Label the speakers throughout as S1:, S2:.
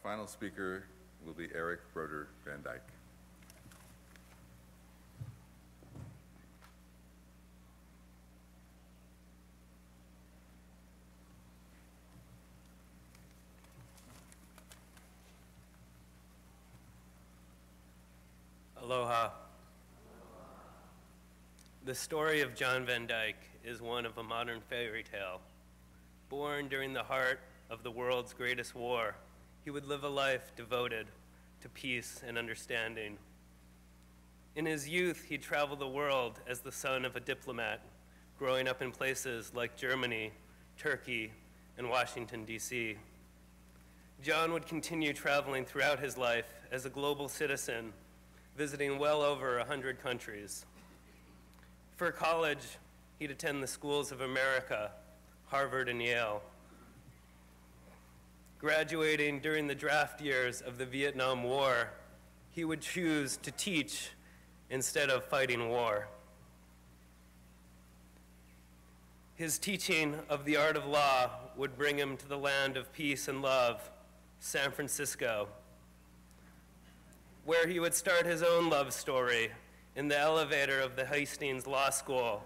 S1: final speaker will be Eric Broder Van Dyke.
S2: Aloha. The story of John Van Dyke is one of a modern fairy tale. Born during the heart of the world's greatest war, he would live a life devoted to peace and understanding. In his youth, he traveled the world as the son of a diplomat, growing up in places like Germany, Turkey, and Washington, D.C. John would continue traveling throughout his life as a global citizen, visiting well over 100 countries. For college, he'd attend the schools of America, Harvard and Yale. Graduating during the draft years of the Vietnam War, he would choose to teach instead of fighting war. His teaching of the art of law would bring him to the land of peace and love, San Francisco, where he would start his own love story in the elevator of the Hastings Law School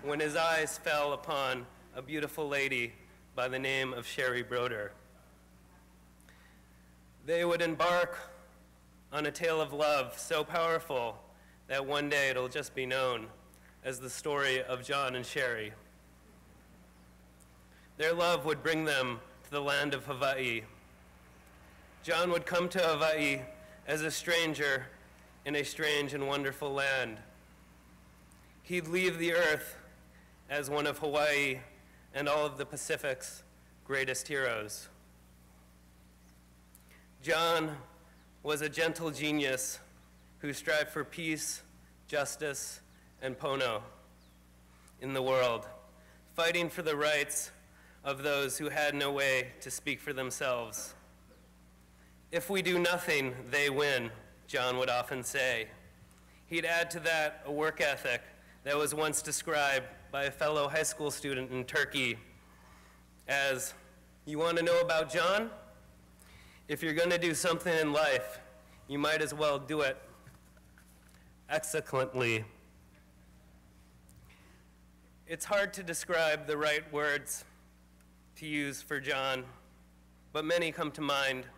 S2: when his eyes fell upon a beautiful lady by the name of Sherry Broder. They would embark on a tale of love so powerful that one day it'll just be known as the story of John and Sherry. Their love would bring them to the land of Hawaiʻi. John would come to Hawaiʻi as a stranger in a strange and wonderful land. He'd leave the earth as one of Hawaii and all of the Pacific's greatest heroes. John was a gentle genius who strived for peace, justice, and pono in the world, fighting for the rights of those who had no way to speak for themselves. If we do nothing, they win, John would often say. He'd add to that a work ethic that was once described by a fellow high school student in Turkey as, "You want to know about John? If you're going to do something in life, you might as well do it excellently." It's hard to describe the right words to use for John, but many come to mind.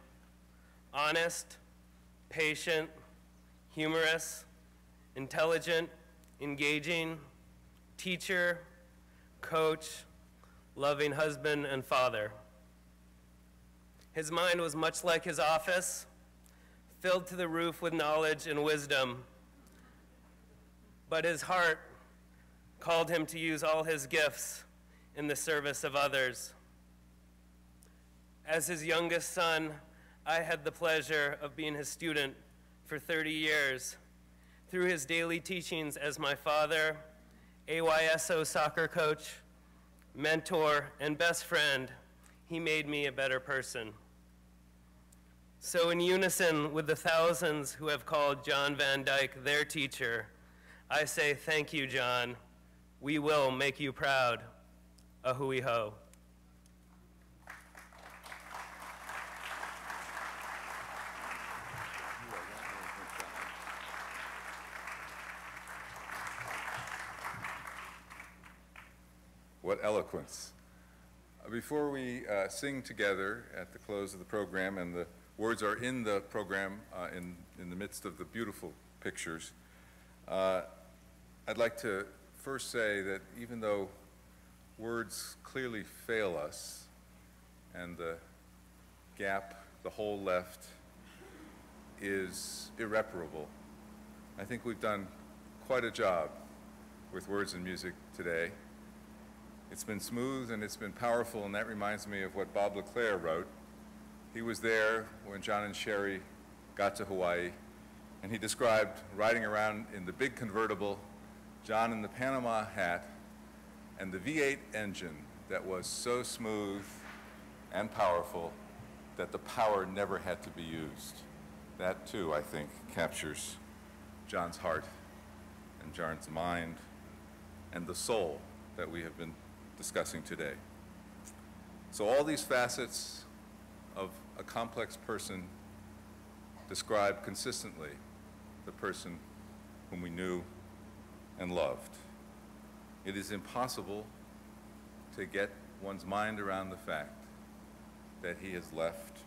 S2: Honest, patient, humorous, intelligent, engaging, teacher, coach, loving husband and father. His mind was much like his office, filled to the roof with knowledge and wisdom, but his heart called him to use all his gifts in the service of others. As his youngest son, I had the pleasure of being his student for 30 years. Through his daily teachings as my father, AYSO soccer coach, mentor, and best friend, he made me a better person. So in unison with the thousands who have called John Van Dyke their teacher, I say thank you, John. We will make you proud. A hui ho.
S1: What eloquence. Before we sing together at the close of the program, and the words are in the program in the midst of the beautiful pictures, I'd like to first say that even though words clearly fail us and the gap, the hole left, is irreparable, I think we've done quite a job with words and music today. It's been smooth and it's been powerful, and that reminds me of what Bob LeClaire wrote. He was there when John and Sherry got to Hawaii, and he described riding around in the big convertible, John in the Panama hat, and the V8 engine that was so smooth and powerful that the power never had to be used. That too, I think, captures John's heart and John's mind and the soul that we have been discussing today. So all these facets of a complex person describe consistently the person whom we knew and loved. It is impossible to get one's mind around the fact that he has left.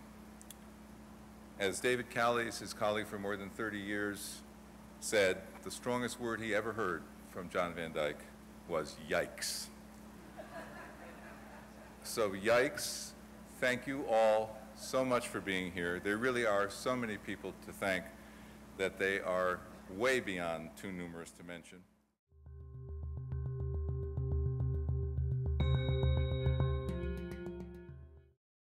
S1: As David Callies, his colleague for more than 30 years, said, the strongest word he ever heard from John Van Dyke was yikes. So yikes, thank you all so much for being here. There really are so many people to thank that they are way beyond too numerous to mention.